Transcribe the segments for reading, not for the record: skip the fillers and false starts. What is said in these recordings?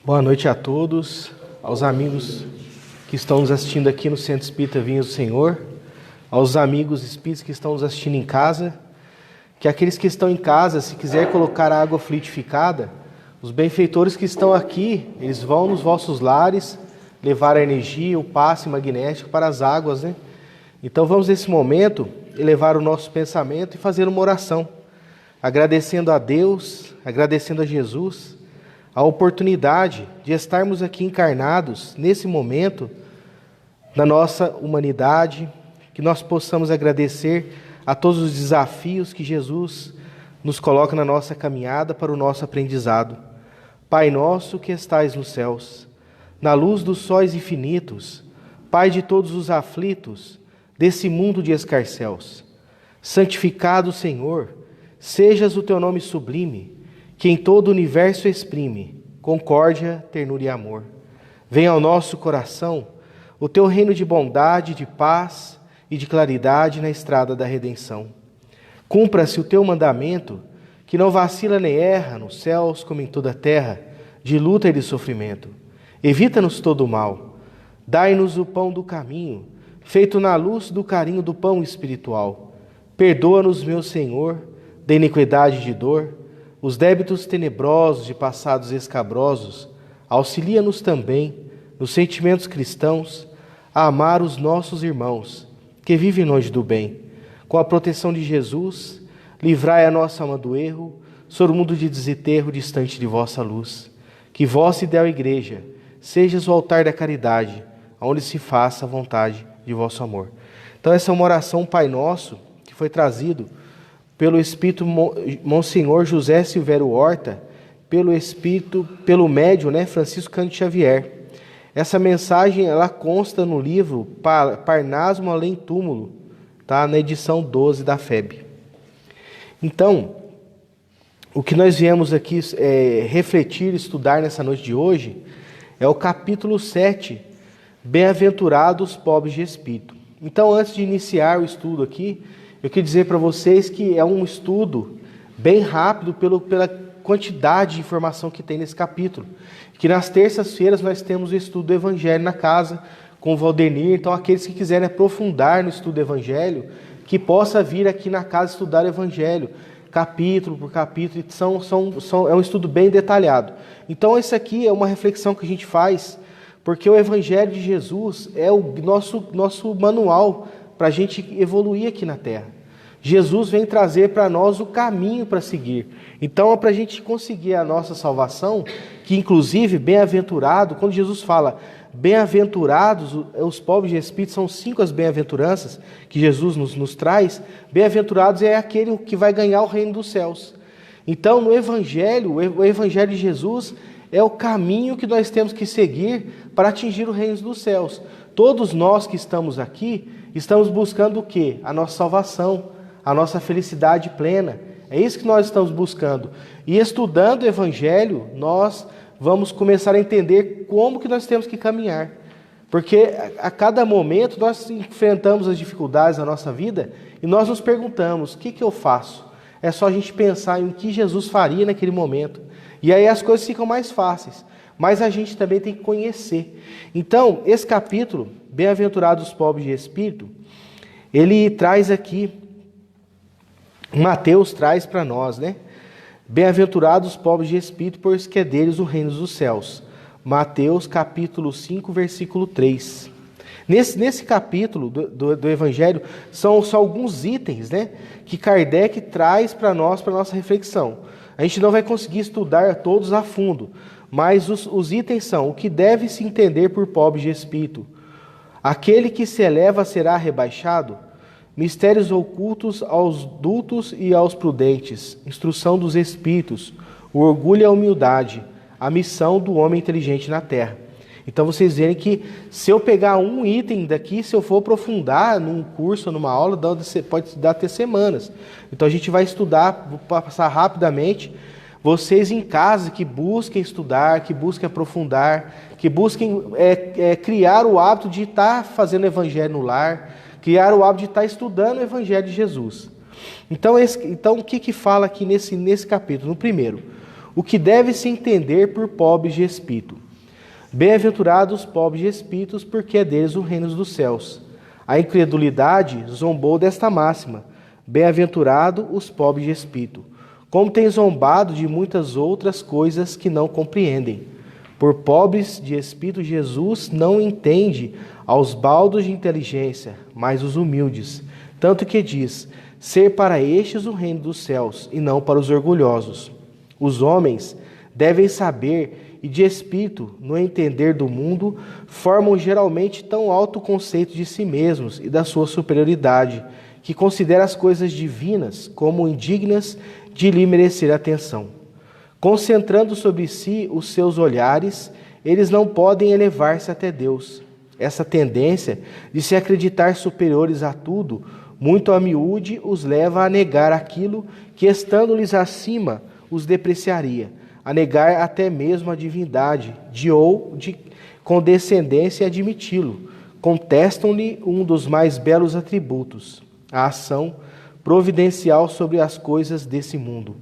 Boa noite a todos, aos amigos que estão nos assistindo aqui no Centro Espírita Vinhas do Senhor, aos amigos espíritas que estão nos assistindo em casa, que aqueles que estão em casa, se quiser colocar água fluidificada, os benfeitores que estão aqui, eles vão nos vossos lares levar a energia, o passe magnético para as águas, né? Então vamos nesse momento elevar o nosso pensamento e fazer uma oração, agradecendo a Deus, agradecendo a Jesus, a oportunidade de estarmos aqui encarnados nesse momento da nossa humanidade, que nós possamos agradecer a todos os desafios que Jesus nos coloca na nossa caminhada para o nosso aprendizado. Pai nosso que estais nos céus, na luz dos sóis infinitos, Pai de todos os aflitos desse mundo de escarcéus, santificado Senhor, sejas o teu nome sublime, que em todo o universo exprime concórdia, ternura e amor. Venha ao nosso coração o teu reino de bondade, de paz e de claridade na estrada da redenção. Cumpra-se o teu mandamento, que não vacila nem erra nos céus como em toda a terra, de luta e de sofrimento. Evita-nos todo o mal. Dai-nos o pão do caminho, feito na luz do carinho do pão espiritual. Perdoa-nos, meu Senhor, da iniquidade e de dor, os débitos tenebrosos de passados escabrosos. Auxilia-nos também, nos sentimentos cristãos, a amar os nossos irmãos, que vivem longe do bem. Com a proteção de Jesus, livrai a nossa alma do erro, sobre o mundo de desenterro distante de vossa luz. Que vossa ideal igreja sejas o altar da caridade, onde se faça a vontade de vosso amor. Então essa é uma oração Pai Nosso, que foi trazido pelo Espírito Monsenhor José Silvério Horta, pelo médium, Francisco Cândido Xavier. Essa mensagem ela consta no livro Parnasmo Além Túmulo, tá? Na edição 12 da FEB. Então, o que nós viemos aqui refletir, estudar nessa noite de hoje, é o capítulo 7, Bem-aventurados os pobres de espírito. Então, antes de iniciar o estudo aqui, eu queria dizer para vocês que é um estudo bem rápido pela quantidade de informação que tem nesse capítulo. Que nas terças-feiras nós temos o estudo do Evangelho na casa, com o Valdenir. Então, aqueles que quiserem aprofundar no estudo do Evangelho, que possa vir aqui na casa estudar o Evangelho, capítulo por capítulo. É um estudo bem detalhado. Então, esse aqui é uma reflexão que a gente faz, porque o Evangelho de Jesus é o nosso manual para a gente evoluir aqui na Terra. Jesus vem trazer para nós o caminho para seguir. Então, é para a gente conseguir a nossa salvação, que inclusive, bem-aventurado, quando Jesus fala bem-aventurados, os pobres de espírito, são 5 as bem-aventuranças que Jesus nos traz. Bem-aventurados é aquele que vai ganhar o reino dos céus. Então, no Evangelho, o Evangelho de Jesus é o caminho que nós temos que seguir para atingir o reino dos céus. Todos nós que estamos aqui, estamos buscando o quê? A nossa salvação, a nossa felicidade plena. É isso que nós estamos buscando. E estudando o Evangelho, nós vamos começar a entender como que nós temos que caminhar. Porque a cada momento nós enfrentamos as dificuldades da nossa vida e nós nos perguntamos, o que eu faço? É só a gente pensar em o que Jesus faria naquele momento. E aí as coisas ficam mais fáceis. Mas a gente também tem que conhecer. Então, esse capítulo, Bem-aventurados os pobres de espírito, ele traz aqui, Mateus traz para nós, Bem-aventurados os pobres de espírito, pois que é deles o reino dos céus. Mateus capítulo 5, versículo 3. Nesse capítulo do Evangelho, são alguns itens, que Kardec traz para nós, para a nossa reflexão. A gente não vai conseguir estudar todos a fundo, mas os itens são: o que deve se entender por pobre de espírito, aquele que se eleva será rebaixado, mistérios ocultos aos dultos e aos prudentes, instrução dos espíritos, o orgulho e a humildade, a missão do homem inteligente na terra. Então vocês verem que se eu pegar um item daqui, se eu for aprofundar num curso, numa aula, pode dar até semanas. Então a gente vai estudar, vou passar rapidamente. Vocês em casa que busquem estudar, que busquem aprofundar, que busquem criar o hábito de estar fazendo evangelho no lar, criar o hábito de estar estudando o Evangelho de Jesus. Então o que fala aqui nesse capítulo? No primeiro, o que deve-se entender por pobres de espírito. Bem-aventurados os pobres de espíritos, porque é deles o reino dos céus. A incredulidade zombou desta máxima: bem-aventurado os pobres de espírito, como tem zombado de muitas outras coisas que não compreendem. Por pobres de espírito, Jesus não entende aos baldos de inteligência, mas os humildes, tanto que diz: ser para estes o reino dos céus, e não para os orgulhosos. Os homens devem saber, e de espírito, no entender do mundo, formam geralmente tão alto conceito de si mesmos e da sua superioridade, que considera as coisas divinas como indignas de lhe merecer atenção. Concentrando sobre si os seus olhares, eles não podem elevar-se até Deus. Essa tendência de se acreditar superiores a tudo, muito a miúde, os leva a negar aquilo que, estando-lhes acima, os depreciaria, a negar até mesmo a divindade, de condescendência admiti-lo. Contestam-lhe um dos mais belos atributos, a ação providencial sobre as coisas desse mundo,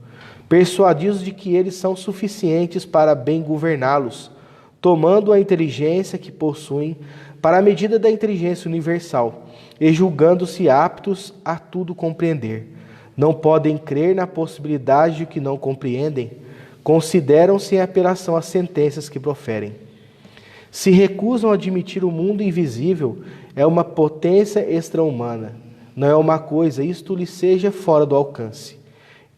persuadidos de que eles são suficientes para bem governá-los, tomando a inteligência que possuem para a medida da inteligência universal, e julgando-se aptos a tudo compreender. Não podem crer na possibilidade de que não compreendem, consideram-se em apelação às sentenças que proferem. Se recusam a admitir o mundo invisível, é uma potência extra-humana. Não é uma coisa, isto lhes seja fora do alcance.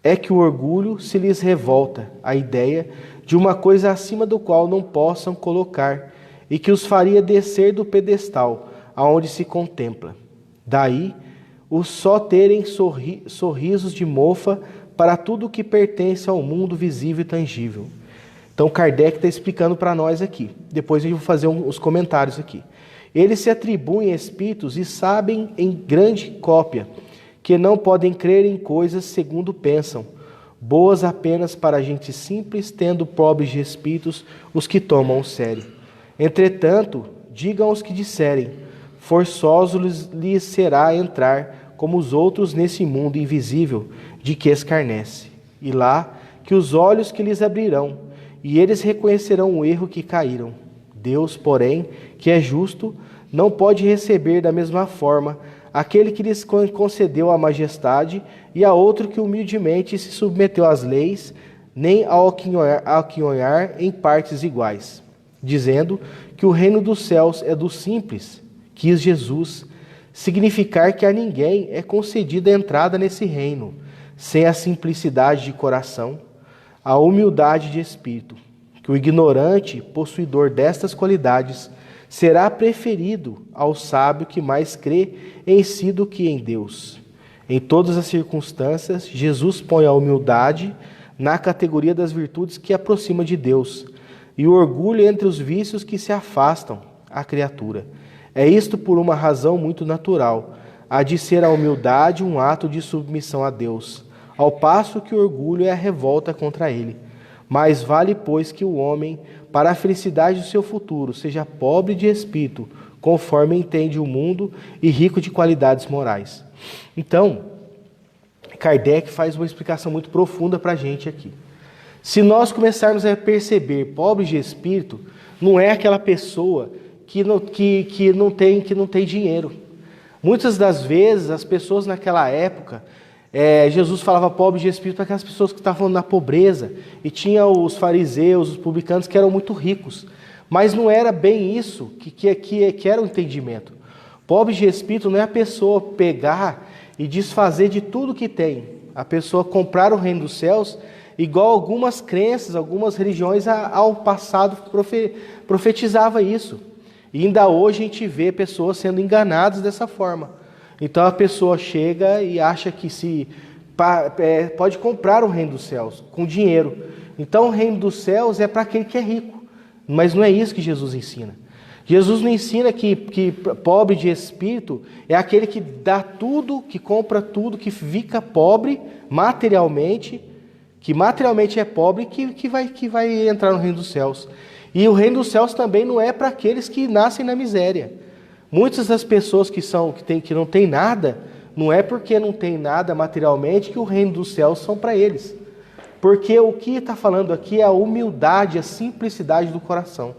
É que o orgulho se lhes revolta, a ideia de uma coisa acima do qual não possam colocar, e que os faria descer do pedestal aonde se contempla. Daí, os só terem sorrisos de mofa para tudo o que pertence ao mundo visível e tangível. Então Kardec está explicando para nós aqui. Depois eu vou fazer uns comentários aqui. Eles se atribuem espíritos e sabem em grande cópia que não podem crer em coisas segundo pensam, boas apenas para gente simples, tendo pobres de espíritos os que tomam o sério. Entretanto, digam os que disserem, forçosos lhes será entrar como os outros nesse mundo invisível de que escarnece. E lá que os olhos que lhes abrirão, e eles reconhecerão o erro que caíram. Deus, porém, que é justo, não pode receber da mesma forma aquele que lhes concedeu a majestade e a outro que humildemente se submeteu às leis, nem ao aquinhoar em partes iguais, dizendo que o reino dos céus é dos simples, quis Jesus significar que a ninguém é concedida a entrada nesse reino, sem a simplicidade de coração, a humildade de espírito, que o ignorante, possuidor destas qualidades, será preferido ao sábio que mais crê em si do que em Deus. Em todas as circunstâncias, Jesus põe a humildade na categoria das virtudes que aproxima de Deus, e o orgulho entre os vícios que se afastam à criatura. É isto por uma razão muito natural, a de ser a humildade um ato de submissão a Deus, ao passo que o orgulho é a revolta contra ele. Mas vale, pois, que o homem, para a felicidade do seu futuro, seja pobre de espírito, conforme entende o mundo, e rico de qualidades morais. Então, Kardec faz uma explicação muito profunda para a gente aqui. Se nós começarmos a perceber pobre de espírito, não é aquela pessoa que não tem dinheiro. Muitas das vezes, as pessoas naquela época, Jesus falava pobre de espírito para aquelas pessoas que estavam na pobreza, e tinha os fariseus, os publicanos, que eram muito ricos. Mas não era bem isso que era o entendimento. Pobre de espírito não é a pessoa pegar e desfazer de tudo que tem. A pessoa comprar o reino dos céus, igual algumas crenças, algumas religiões ao passado profetizava isso. E ainda hoje a gente vê pessoas sendo enganadas dessa forma. Então a pessoa chega e acha que pode comprar o reino dos céus com dinheiro. Então o reino dos céus é para aquele que é rico. Mas não é isso que Jesus ensina. Jesus não ensina que pobre de espírito é aquele que dá tudo, que compra tudo, que fica pobre materialmente, que materialmente é pobre, que vai entrar no reino dos céus. E o reino dos céus também não é para aqueles que nascem na miséria. Muitas das pessoas que não têm nada, não é porque não tem nada materialmente que o reino dos céus são para eles. Porque o que está falando aqui é a humildade, a simplicidade do coração,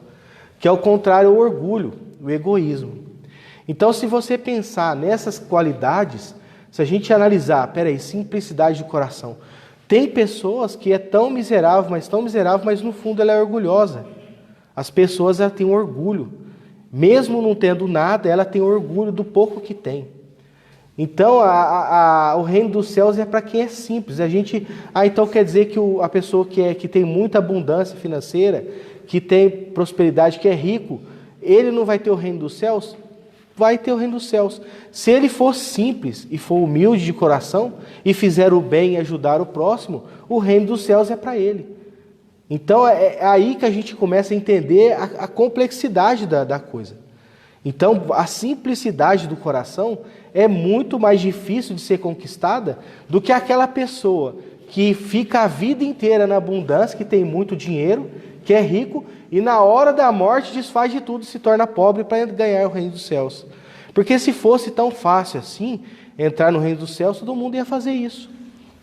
que é o contrário ao orgulho, o egoísmo. Então, se você pensar nessas qualidades, se a gente analisar, simplicidade do coração, tem pessoas que é tão miserável, mas no fundo ela é orgulhosa. As pessoas elas têm um orgulho. Mesmo não tendo nada, ela tem orgulho do pouco que tem. Então, o reino dos céus é para quem é simples. Então quer dizer que a pessoa que tem muita abundância financeira, que tem prosperidade, que é rico, ele não vai ter o reino dos céus? Vai ter o reino dos céus. Se ele for simples e for humilde de coração e fizer o bem e ajudar o próximo, o reino dos céus é para ele. Então é aí que a gente começa a entender a complexidade da coisa. Então a simplicidade do coração é muito mais difícil de ser conquistada do que aquela pessoa que fica a vida inteira na abundância, que tem muito dinheiro, que é rico, e na hora da morte desfaz de tudo e se torna pobre para ganhar o reino dos céus. Porque se fosse tão fácil assim, entrar no reino dos céus, todo mundo ia fazer isso.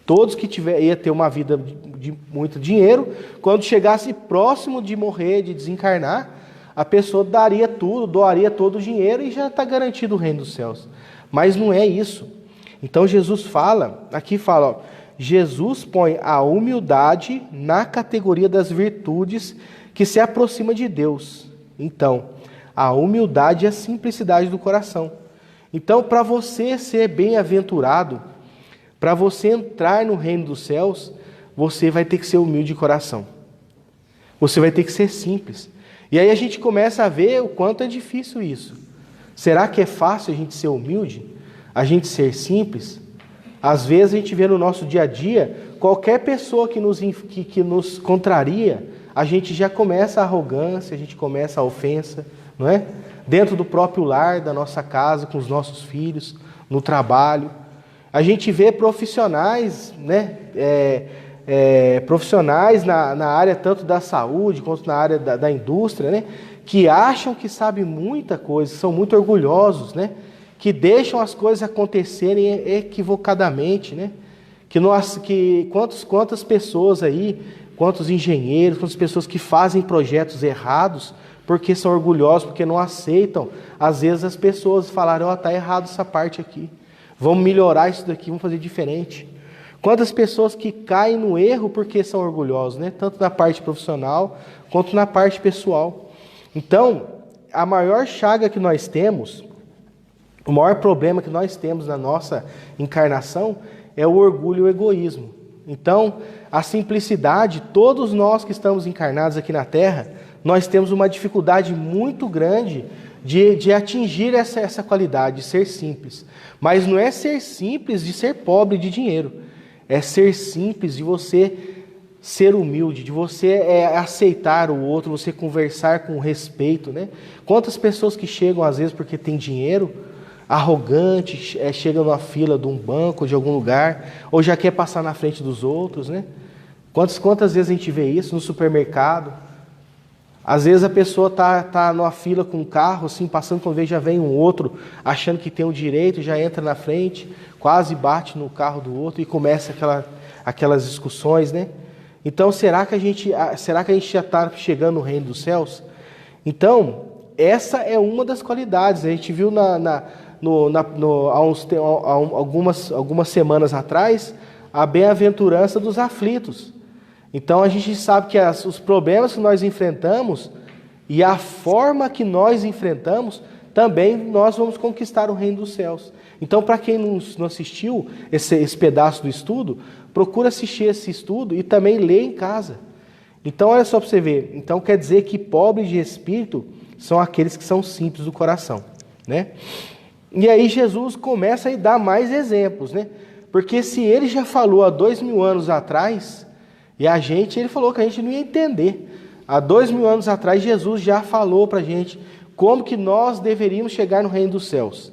Todos que ia ter uma vida de muito dinheiro, quando chegasse próximo de morrer, de desencarnar, a pessoa daria tudo, doaria todo o dinheiro e já está garantido o reino dos céus. Mas não é isso. Então Jesus fala, Jesus põe a humildade na categoria das virtudes que se aproxima de Deus. Então, a humildade e a simplicidade do coração. Então, para você ser bem-aventurado, para você entrar no reino dos céus, você vai ter que ser humilde de coração. Você vai ter que ser simples. E aí a gente começa a ver o quanto é difícil isso. Será que é fácil a gente ser humilde? A gente ser simples? Às vezes a gente vê no nosso dia a dia, qualquer pessoa que nos contraria, a gente já começa a arrogância, a gente começa a ofensa, não é? Dentro do próprio lar, da nossa casa, com os nossos filhos, no trabalho. A gente vê profissionais, né? Profissionais na área tanto da saúde quanto na área da indústria, né? Que acham que sabem muita coisa, são muito orgulhosos, né? Que deixam as coisas acontecerem equivocadamente, né? Quantas pessoas aí, quantos engenheiros, quantas pessoas que fazem projetos errados porque são orgulhosos, porque não aceitam. Às vezes as pessoas falaram, está errado essa parte aqui, vamos melhorar isso daqui, vamos fazer diferente. Quantas pessoas que caem no erro porque são orgulhosos, né? Tanto na parte profissional quanto na parte pessoal. Então, a maior chaga que nós temos, o maior problema que nós temos na nossa encarnação é o orgulho e o egoísmo. Então, a simplicidade, todos nós que estamos encarnados aqui na Terra, nós temos uma dificuldade muito grande de atingir essa qualidade, de ser simples. Mas não é ser simples de ser pobre de dinheiro. É ser simples de você ser humilde, de você aceitar o outro, você conversar com respeito, né? Quantas pessoas que chegam, às vezes, porque tem dinheiro, arrogante, chega numa fila de um banco, de algum lugar, ou já quer passar na frente dos outros, né? Quantas vezes a gente vê isso no supermercado? Às vezes a pessoa tá numa fila com um carro, assim, passando, quando vê já vem um outro, achando que tem o direito, já entra na frente, quase bate no carro do outro e começa aquelas discussões, né? Então, será que a gente já está chegando no reino dos céus? Então, essa é uma das qualidades. A gente viu algumas semanas atrás a bem-aventurança dos aflitos. Então a gente sabe que os problemas que nós enfrentamos e a forma que nós enfrentamos, também nós vamos conquistar o reino dos céus. Então, para quem não assistiu esse pedaço do estudo, procura assistir esse estudo e também ler em casa. Então, olha só para você ver. Então, quer dizer que pobres de espírito são aqueles que são simples do coração, né? E aí Jesus começa a dar mais exemplos, né? Porque se ele já falou há 2000 anos atrás, e ele falou que a gente não ia entender. Há 2000 anos atrás, Jesus já falou para a gente como que nós deveríamos chegar no reino dos céus.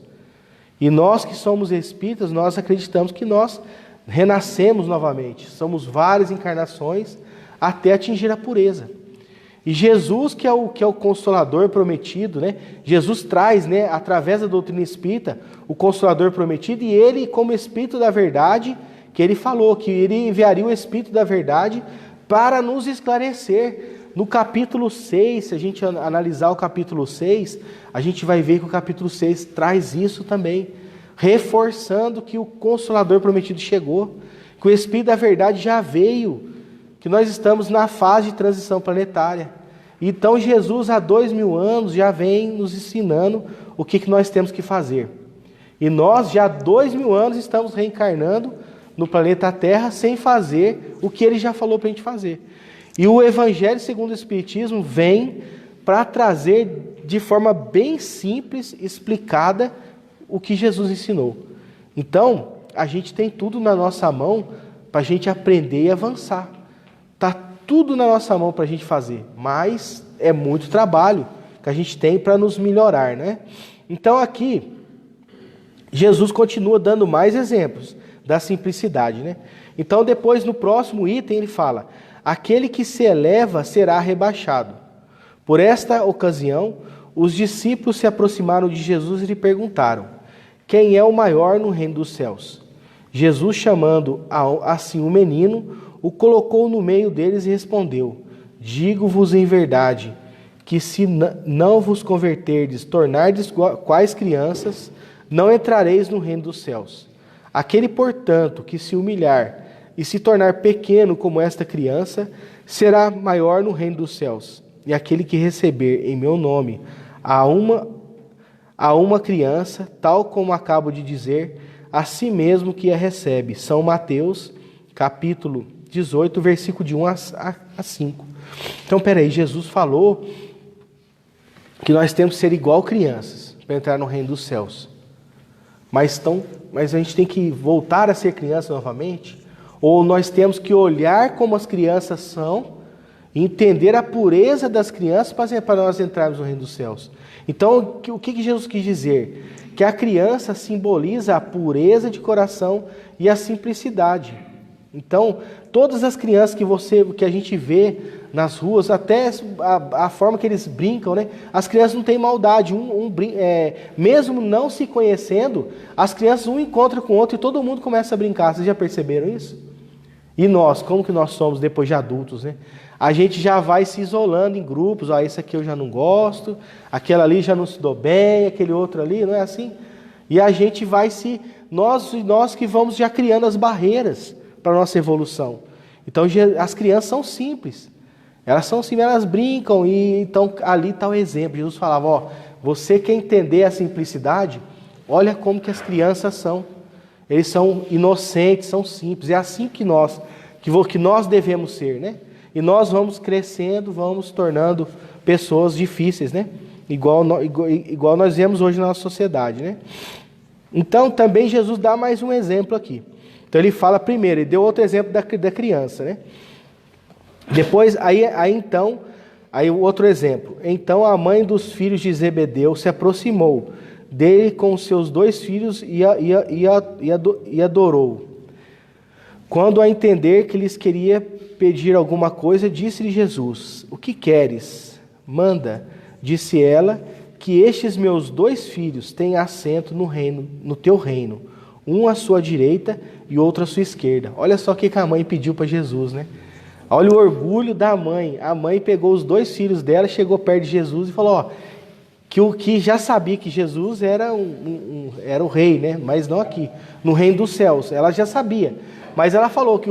E nós que somos espíritas, nós acreditamos que nós renascemos novamente. Somos várias encarnações até atingir a pureza. E Jesus, que é o Consolador prometido, né? Jesus traz, né, através da doutrina espírita, o Consolador prometido, e ele, como Espírito da Verdade, que ele falou que ele enviaria o Espírito da verdade para nos esclarecer. No capítulo 6, se a gente analisar o capítulo 6, a gente vai ver que o capítulo 6 traz isso também, reforçando que o Consolador prometido chegou, que o Espírito da verdade já veio, que nós estamos na fase de transição planetária. Então Jesus há 2000 anos já vem nos ensinando o que nós temos que fazer. E nós já há 2000 anos estamos reencarnando no planeta Terra sem fazer o que ele já falou para a gente fazer. E o Evangelho segundo o Espiritismo vem para trazer de forma bem simples, explicada, o que Jesus ensinou. Então, a gente tem tudo na nossa mão para a gente aprender e avançar. Está tudo na nossa mão para a gente fazer, mas é muito trabalho que a gente tem para nos melhorar, né? Então aqui, Jesus continua dando mais exemplos da simplicidade, né? Então depois no próximo item ele fala: aquele que se eleva será rebaixado. Por esta ocasião, os discípulos se aproximaram de Jesus e lhe perguntaram: quem é o maior no reino dos céus? Jesus, chamando assim o menino, o colocou no meio deles e respondeu: digo-vos em verdade, que se não vos converterdes, tornardes quais crianças, não entrareis no reino dos céus. Aquele, portanto, que se humilhar e se tornar pequeno como esta criança, será maior no reino dos céus. E aquele que receber em meu nome a uma criança, tal como acabo de dizer, a si mesmo que a recebe. São Mateus, capítulo 18, versículo de 1 a 5. Então, peraí, Jesus falou que nós temos que ser igual crianças para entrar no reino dos céus. Mas a gente tem que voltar a ser criança novamente? Ou nós temos que olhar como as crianças são, entender a pureza das crianças para nós entrarmos no reino dos céus? Então, o que Jesus quis dizer? Que a criança simboliza a pureza de coração e a simplicidade. Então, todas as crianças que a gente vê nas ruas, até a forma que eles brincam, né? As crianças não têm maldade. Mesmo não se conhecendo, as crianças um encontra com o outro e todo mundo começa a brincar. Vocês já perceberam isso? E nós, como que nós somos depois de adultos, né? A gente já vai se isolando em grupos. Esse aqui eu já não gosto, aquele ali já não se dou bem, aquele outro ali, não é assim? E a gente vai nós que vamos já criando as barreiras para a nossa evolução. Então as crianças são simples. Elas são simples, elas brincam, e então ali está o exemplo. Jesus falava: você quer entender a simplicidade? Olha como que as crianças são. Eles são inocentes, são simples. É assim que nós devemos ser, né? E nós vamos crescendo, vamos tornando pessoas difíceis, né? Igual nós vemos hoje na nossa sociedade, né? Então também Jesus dá mais um exemplo aqui. Então ele fala primeiro, ele deu outro exemplo da criança, né? Depois, aí o outro exemplo. Então a mãe dos filhos de Zebedeu se aproximou dele com os seus 2 filhos e adorou. Quando a entender que lhes queria pedir alguma coisa, disse-lhe Jesus: o que queres? Manda, disse ela, que estes meus 2 filhos tenham assento no teu reino, um à sua direita e outro à sua esquerda. Olha só o que a mãe pediu para Jesus, né? Olha o orgulho da mãe. A mãe pegou os 2 filhos dela, chegou perto de Jesus e falou: que já sabia que Jesus era o rei, né? Mas não aqui, no reino dos céus. Ela já sabia. Mas ela falou que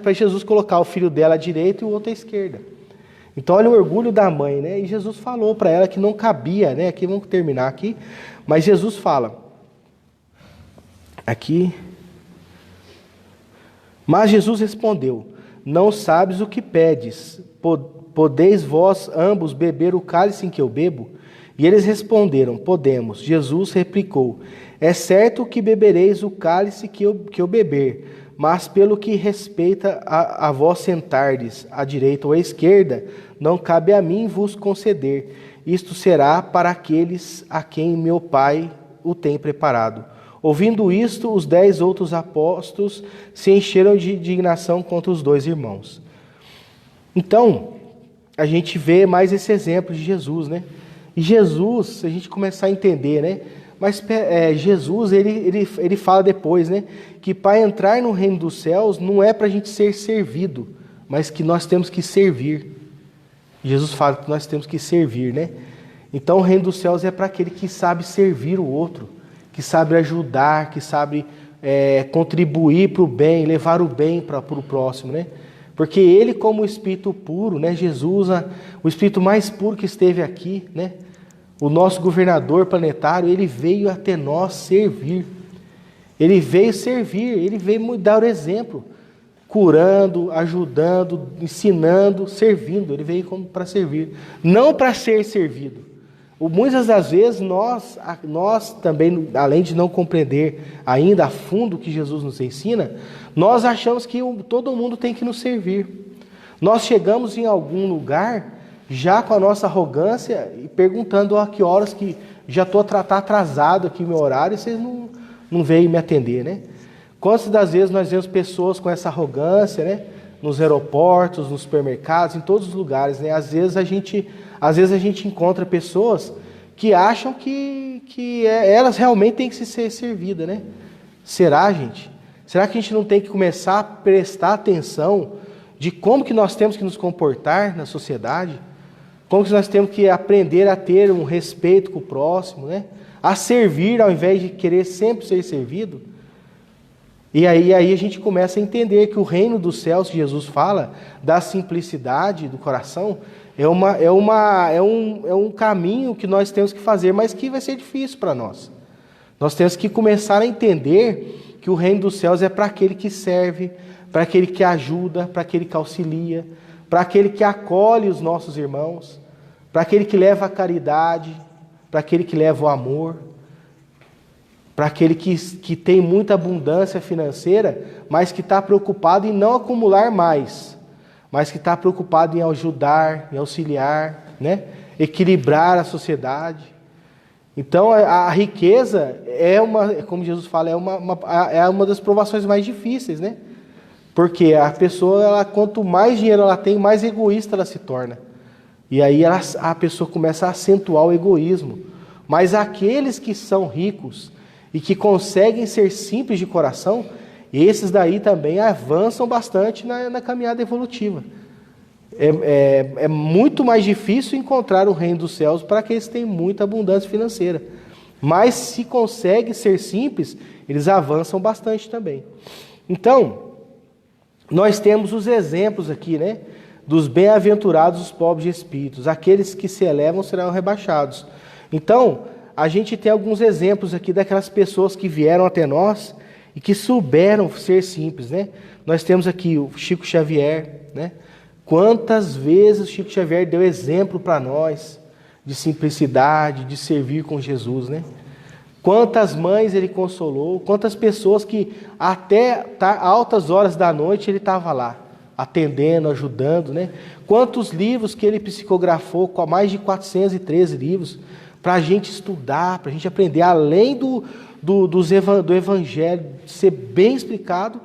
para Jesus colocar o filho dela à direita e o outro à esquerda. Então olha o orgulho da mãe, né? E Jesus falou para ela que não cabia, né? Aqui vamos terminar aqui. Mas Jesus fala aqui. Mas Jesus respondeu: não sabes o que pedes. Podeis vós ambos beber o cálice em que eu bebo? E eles responderam: podemos. Jesus replicou: é certo que bebereis o cálice que eu beber, mas pelo que respeita a vós sentardes à direita ou à esquerda, não cabe a mim vos conceder. Isto será para aqueles a quem meu Pai o tem preparado. Ouvindo isto, os 10 outros apóstolos se encheram de indignação contra os 2 irmãos. Então, a gente vê mais esse exemplo de Jesus, né? E Jesus, se a gente começar a entender, né? Mas Jesus, ele fala depois, né? Que para entrar no reino dos céus não é para a gente ser servido, mas que nós temos que servir. Jesus fala que nós temos que servir, né? Então o reino dos céus é para aquele que sabe servir o outro, que sabe ajudar, que sabe contribuir para o bem, levar o bem para o próximo, né? Porque ele, como o Espírito puro, né? Jesus, o Espírito mais puro que esteve aqui, né? O nosso governador planetário, ele veio até nós servir. Ele veio servir, ele veio dar o exemplo, curando, ajudando, ensinando, servindo. Ele veio para servir, não para ser servido. Muitas das vezes nós também, além de não compreender ainda a fundo o que Jesus nos ensina, nós achamos que todo mundo tem que nos servir. Nós chegamos em algum lugar já com a nossa arrogância e perguntando a que horas que já estou atrasado aqui meu horário e vocês não veio me atender, né? Quantas das vezes nós vemos pessoas com essa arrogância, né? Nos aeroportos, nos supermercados, em todos os lugares, né? Às vezes a gente encontra pessoas que acham que elas realmente têm que ser servidas, né? Será, gente? Será que a gente não tem que começar a prestar atenção de como que nós temos que nos comportar na sociedade? Como que nós temos que aprender a ter um respeito com o próximo, né? A servir ao invés de querer sempre ser servido? E aí a gente começa a entender que o reino dos céus, que Jesus fala, da simplicidade do coração, é um caminho que nós temos que fazer, mas que vai ser difícil para nós. Nós temos que começar a entender que o reino dos céus é para aquele que serve, para aquele que ajuda, para aquele que auxilia, para aquele que acolhe os nossos irmãos, para aquele que leva a caridade, para aquele que leva o amor, para aquele que tem muita abundância financeira, mas que está preocupado em não acumular mais, mas que está preocupado em ajudar, em auxiliar, né? Equilibrar a sociedade. Então a riqueza como Jesus fala, é uma das provações mais difíceis, né? Porque a pessoa, quanto mais dinheiro ela tem, mais egoísta ela se torna. E aí a pessoa começa a acentuar o egoísmo. Mas aqueles que são ricos e que conseguem ser simples de coração, esses daí também avançam bastante na caminhada evolutiva. É muito mais difícil encontrar o reino dos céus para aqueles que têm muita abundância financeira. Mas se conseguem ser simples, eles avançam bastante também. Então, nós temos os exemplos aqui, né? Dos bem-aventurados os pobres de espíritos. Aqueles que se elevam serão rebaixados. Então, a gente tem alguns exemplos aqui daquelas pessoas que vieram até nós e que souberam ser simples, né? Nós temos aqui o Chico Xavier, né? Quantas vezes o Chico Xavier deu exemplo para nós de simplicidade, de servir com Jesus, né? Quantas mães ele consolou, quantas pessoas que até altas horas da noite ele estava lá, atendendo, ajudando, né? Quantos livros que ele psicografou, com mais de 413 livros, para a gente estudar, para a gente aprender, além do Evangelho ser bem explicado,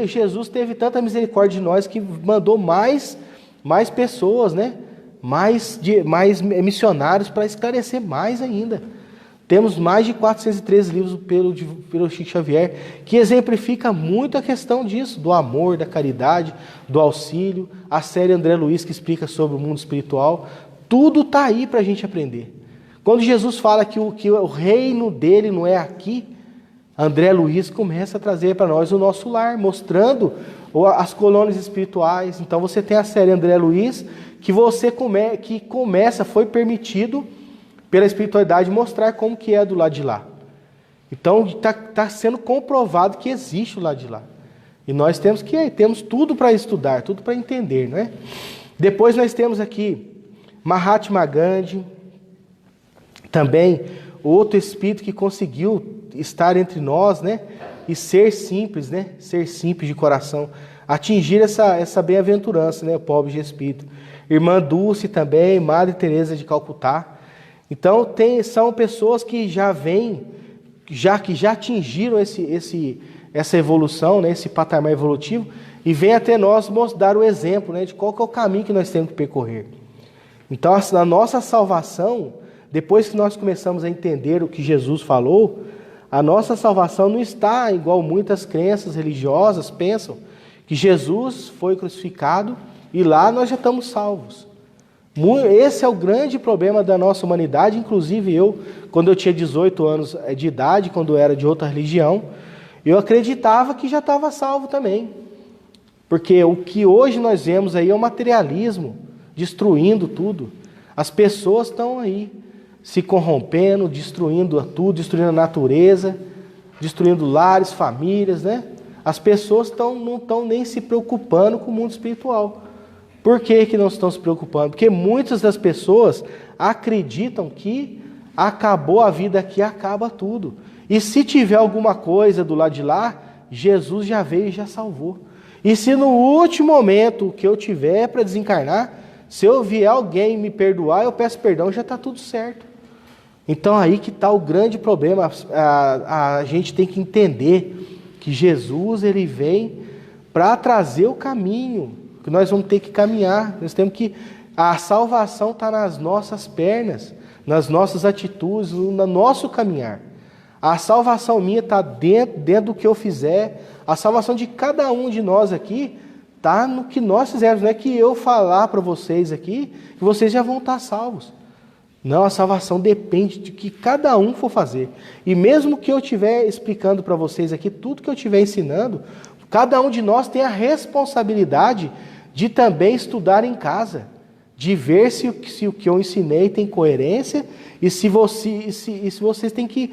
Jesus teve tanta misericórdia de nós que mandou mais pessoas, né? mais missionários para esclarecer mais ainda. Temos mais de 413 livros pelo Chico Xavier, que exemplifica muito a questão disso, do amor, da caridade, do auxílio. A série André Luiz, que explica sobre o mundo espiritual. Tudo está aí para a gente aprender. Quando Jesus fala que o reino dele não é aqui, André Luiz começa a trazer para nós o nosso lar, mostrando as colônias espirituais. Então você tem a série André Luiz, que foi permitido pela espiritualidade mostrar como que é do lado de lá. Então está sendo comprovado que existe o lado de lá. E nós temos tudo para estudar, tudo para entender, não é? Depois nós temos aqui Mahatma Gandhi, também outro espírito que conseguiu estar entre nós, né? E ser simples, né? Ser simples de coração, atingir essa bem-aventurança, né? O pobre de espírito. Irmã Dulce também, Madre Teresa de Calcutá. Então são pessoas que já atingiram essa evolução, né? Esse patamar evolutivo, e vêm até nós dar o exemplo, né? De qual que é o caminho que nós temos que percorrer. Então a nossa salvação depois que nós começamos a entender o que Jesus falou, a nossa salvação não está igual muitas crenças religiosas pensam, que Jesus foi crucificado e lá nós já estamos salvos. Esse é o grande problema da nossa humanidade. Inclusive eu, quando eu tinha 18 anos de idade, quando eu era de outra religião, eu acreditava que já estava salvo também. Porque o que hoje nós vemos aí é o materialismo, destruindo tudo. As pessoas estão aí se corrompendo, destruindo tudo, destruindo a natureza, destruindo lares, famílias, né? As pessoas não estão nem se preocupando com o mundo espiritual. Por que não estão se preocupando? Porque muitas das pessoas acreditam que acabou a vida aqui, acaba tudo. E se tiver alguma coisa do lado de lá, Jesus já veio e já salvou. E se no último momento que eu tiver para desencarnar, se eu vier alguém me perdoar, eu peço perdão, já está tudo certo. Então aí que está o grande problema. A gente tem que entender que Jesus ele vem para trazer o caminho, que nós vamos ter que caminhar. Nós temos que... A salvação está nas nossas pernas, nas nossas atitudes, no nosso caminhar. A salvação minha está dentro do que eu fizer. A salvação de cada um de nós aqui está no que nós fizermos. Não é que eu falar para vocês aqui que vocês já vão estar salvos. Não, a salvação depende de que cada um for fazer. E mesmo que eu estiver explicando para vocês aqui, tudo que eu estiver ensinando, cada um de nós tem a responsabilidade de também estudar em casa, de ver se o que eu ensinei tem coerência e se vocês têm que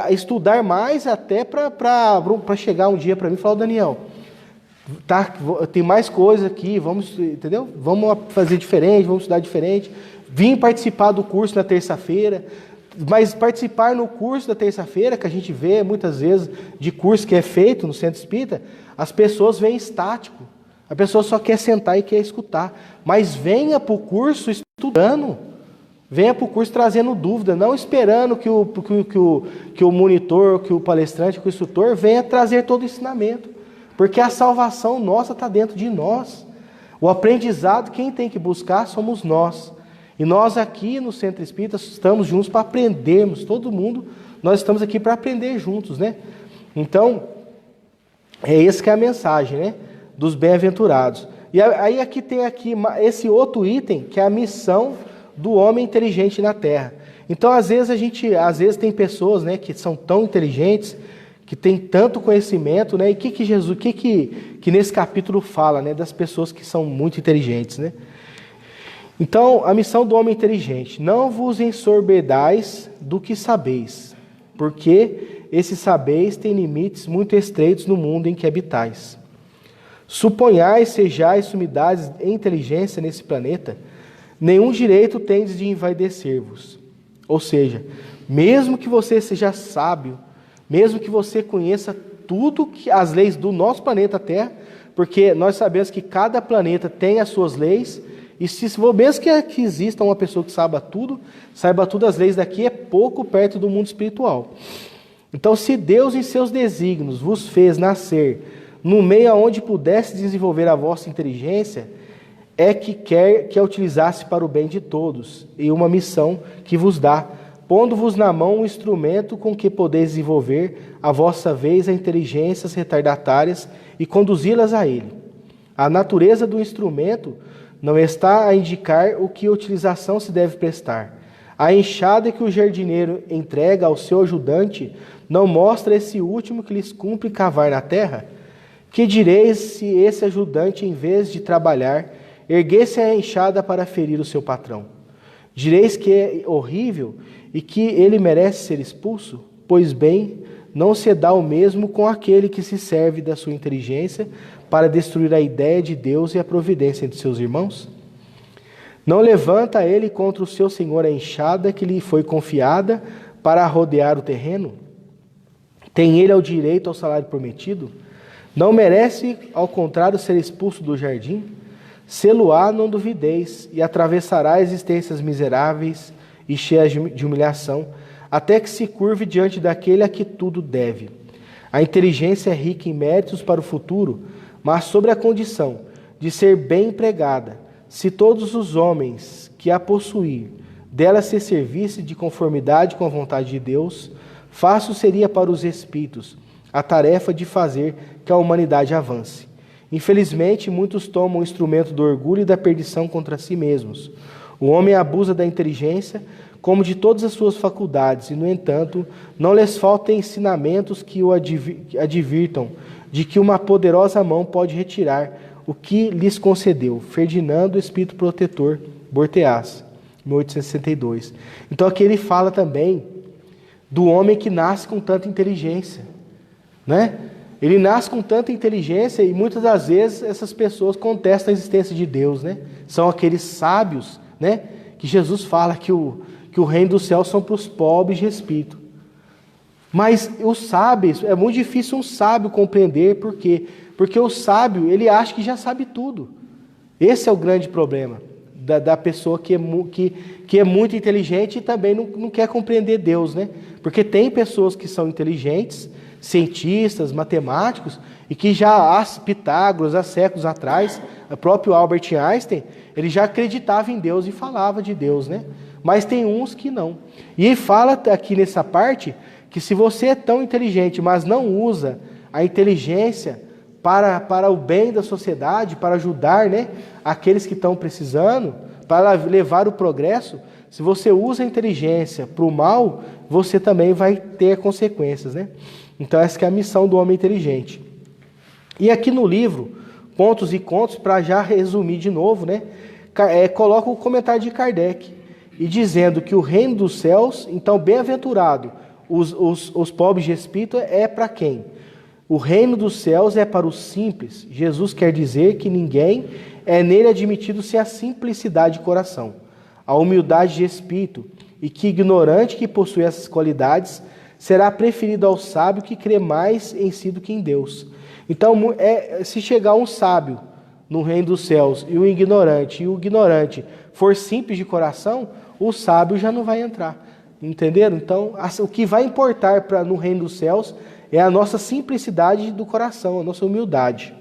estudar mais até para chegar um dia para mim e falar, Daniel, tá, tem mais coisa aqui, entendeu? Vamos fazer diferente, vamos estudar diferente. Vim participar do curso na terça-feira, mas participar no curso da terça-feira, que a gente vê muitas vezes de curso que é feito no Centro Espírita, as pessoas vêm estático. A pessoa só quer sentar e quer escutar. Mas venha para o curso estudando. Venha para o curso trazendo dúvida, não esperando que o monitor, que o palestrante, que o instrutor venha trazer todo o ensinamento. Porque a salvação nossa está dentro de nós. O aprendizado, quem tem que buscar somos nós. E nós aqui no Centro Espírita estamos juntos para aprendermos. Todo mundo, nós estamos aqui para aprender juntos, né? Então, essa que é a mensagem, né? Dos bem-aventurados. E aí aqui tem esse outro item, que é a missão do homem inteligente na Terra. Então, às vezes tem pessoas, né, que são tão inteligentes, que têm tanto conhecimento, né? E que Jesus, que nesse capítulo fala, né, das pessoas que são muito inteligentes, né? Então, a missão do homem inteligente: não vos ensoberbais do que sabeis, porque esses sabeis têm limites muito estreitos no mundo em que habitais. Suponhais, sejais sumidades em inteligência nesse planeta, nenhum direito tendes de envaidecer-vos. Ou seja, mesmo que você seja sábio, mesmo que você conheça tudo as leis do nosso planeta Terra, porque nós sabemos que cada planeta tem as suas leis, e se for mesmo que exista uma pessoa que saiba tudo as leis daqui, é pouco perto do mundo espiritual. Então, se Deus em seus desígnios vos fez nascer no meio onde pudesse desenvolver a vossa inteligência, é que quer que a utilizasse para o bem de todos, e uma missão que vos dá, pondo-vos na mão um instrumento com que podeis desenvolver a vossa vez a inteligências retardatárias e conduzi-las a ele. A natureza do instrumento não está a indicar o que utilização se deve prestar. A enxada que o jardineiro entrega ao seu ajudante não mostra esse último que lhes cumpre cavar na terra? Que direis se esse ajudante, em vez de trabalhar, erguesse a enxada para ferir o seu patrão? Direis que é horrível e que ele merece ser expulso? Pois bem, não se dá o mesmo com aquele que se serve da sua inteligência para destruir a ideia de Deus e a providência entre seus irmãos? Não levanta ele contra o seu senhor a enxada que lhe foi confiada para rodear o terreno? Tem ele o direito ao salário prometido? Não merece, ao contrário, ser expulso do jardim? Sê-lo-á, não duvideis, e atravessará existências miseráveis e cheias de humilhação, até que se curve diante daquele a que tudo deve. A inteligência é rica em méritos para o futuro, mas sobre a condição de ser bem empregada. Se todos os homens que a possuir dela se servisse de conformidade com a vontade de Deus, fácil seria para os espíritos a tarefa de fazer que a humanidade avance. Infelizmente, muitos tomam o instrumento do orgulho e da perdição contra si mesmos. O homem abusa da inteligência como de todas as suas faculdades, e, no entanto, não lhes faltam ensinamentos que o advirtam de que uma poderosa mão pode retirar o que lhes concedeu. Ferdinando, Espírito Protetor, Borteas, 1862. Então aqui ele fala também do homem que nasce com tanta inteligência, né? Ele nasce com tanta inteligência e muitas das vezes essas pessoas contestam a existência de Deus, né? São aqueles sábios, né? Que Jesus fala que o reino dos céus são para os pobres de espírito. Mas os sábios, é muito difícil um sábio compreender, por quê? Porque o sábio, ele acha que já sabe tudo. Esse é o grande problema da pessoa que é muito inteligente e também não quer compreender Deus, né? Porque tem pessoas que são inteligentes, cientistas, matemáticos, e que já há Pitágoras, há séculos atrás, o próprio Albert Einstein, ele já acreditava em Deus e falava de Deus, né? Mas tem uns que não. E ele fala aqui nessa parte que se você é tão inteligente, mas não usa a inteligência para o bem da sociedade, para ajudar, né, aqueles que estão precisando, para levar o progresso, se você usa a inteligência para o mal, você também vai ter consequências, né? Então essa que é a missão do homem inteligente. E aqui no livro, Pontos e Contos, para já resumir de novo, né, coloca o comentário de Kardec, e dizendo que o reino dos céus, então bem-aventurado, os pobres de espírito é para quem? O reino dos céus é para os simples. Jesus quer dizer que ninguém é nele admitido sem a simplicidade de coração, a humildade de espírito, e que ignorante que possui essas qualidades será preferido ao sábio que crê mais em si do que em Deus. Então, se chegar um sábio no reino dos céus e o ignorante for simples de coração, o sábio já não vai entrar. Entenderam? Então, o que vai importar no reino dos céus é a nossa simplicidade do coração, a nossa humildade.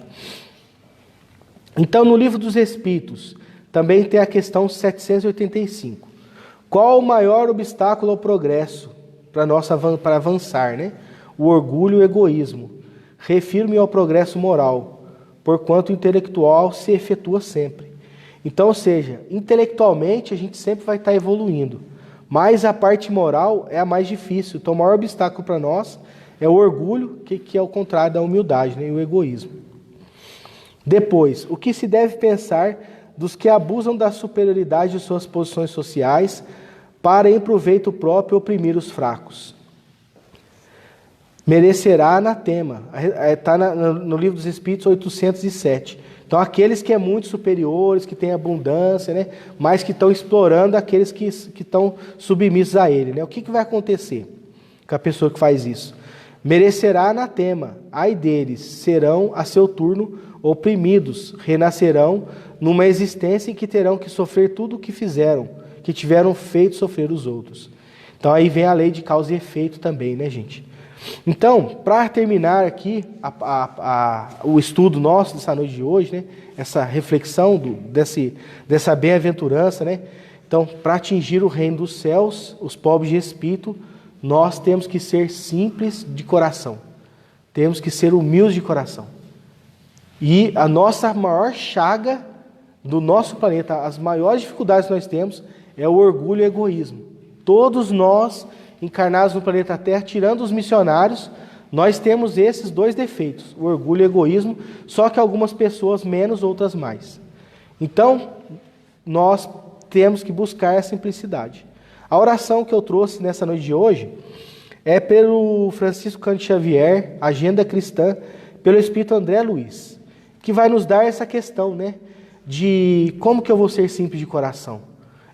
Então, no Livro dos Espíritos, também tem a questão 785. Qual o maior obstáculo ao progresso para avançar, né? O orgulho e o egoísmo. Refiro-me ao progresso moral, porquanto o intelectual se efetua sempre. Então, ou seja, intelectualmente a gente sempre vai estar evoluindo, mas a parte moral é a mais difícil. Então, o maior obstáculo para nós é o orgulho, que é o contrário da humildade, né? E o egoísmo. Depois, o que se deve pensar dos que abusam da superioridade de suas posições sociais para, em proveito próprio, oprimir os fracos? Merecerá anatema. Está no Livro dos Espíritos 807. Então, aqueles que é muito superiores, que têm abundância, né, mas que estão explorando aqueles que estão submissos a ele, né? O que vai acontecer com a pessoa que faz isso? Merecerá anatema. Ai deles, serão a seu turno oprimidos, renascerão numa existência em que terão que sofrer tudo o que fizeram, que tiveram feito sofrer os outros. Então aí vem a lei de causa e efeito também, né, gente? Então, para terminar aqui o estudo nosso dessa noite de hoje, né, essa reflexão dessa bem-aventurança, né? Então, para atingir o reino dos céus, os pobres de espírito, nós temos que ser simples de coração, temos que ser humildes de coração. E a nossa maior chaga do nosso planeta, as maiores dificuldades que nós temos, é o orgulho e o egoísmo. Todos nós, encarnados no planeta Terra, tirando os missionários, nós temos esses dois defeitos, o orgulho e o egoísmo, só que algumas pessoas menos, outras mais. Então, nós temos que buscar a simplicidade. A oração que eu trouxe nessa noite de hoje é pelo Francisco Cândido Xavier, Agenda Cristã, pelo Espírito André Luiz, que vai nos dar essa questão, né, de como que eu vou ser simples de coração.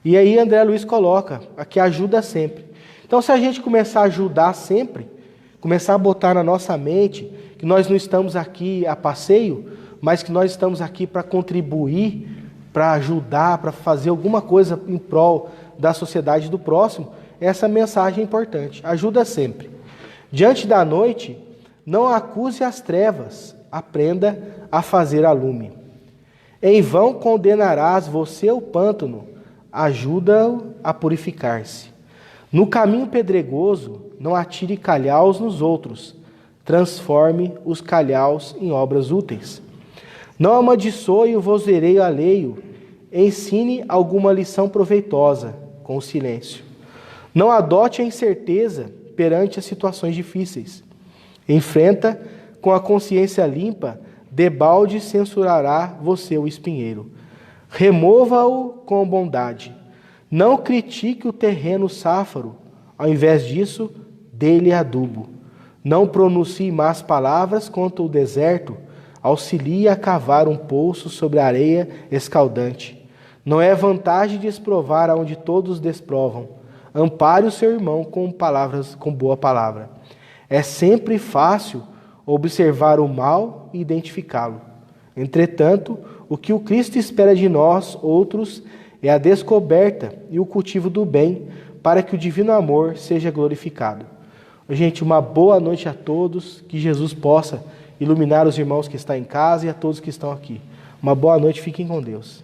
E aí André Luiz coloca, aqui ajuda sempre. Então, se a gente começar a ajudar sempre, começar a botar na nossa mente que nós não estamos aqui a passeio, mas que nós estamos aqui para contribuir, para ajudar, para fazer alguma coisa em prol da sociedade do próximo, essa mensagem é importante. Ajuda sempre. Diante da noite, não acuse as trevas, aprenda a fazer a lume. Em vão condenarás você o pântano, ajuda-o a purificar-se. No caminho pedregoso, não atire calhaus nos outros, transforme os calhaus em obras úteis. Não amaldiçoe o vozereio alheio, ensine alguma lição proveitosa com o silêncio. Não adote a incerteza perante as situações difíceis. Enfrenta com a consciência limpa, debalde censurará você o espinheiro. Remova-o com bondade. Não critique o terreno sáfaro, ao invés disso, dê-lhe adubo. Não pronuncie más palavras contra o deserto, auxilie a cavar um poço sobre a areia escaldante. Não é vantagem desprovar aonde todos desprovam. Ampare o seu irmão com boa palavra. É sempre fácil observar o mal e identificá-lo. Entretanto, o que o Cristo espera de nós, outros, é a descoberta e o cultivo do bem, para que o divino amor seja glorificado. Gente, uma boa noite a todos, que Jesus possa iluminar os irmãos que estão em casa e a todos que estão aqui. Uma boa noite, fiquem com Deus.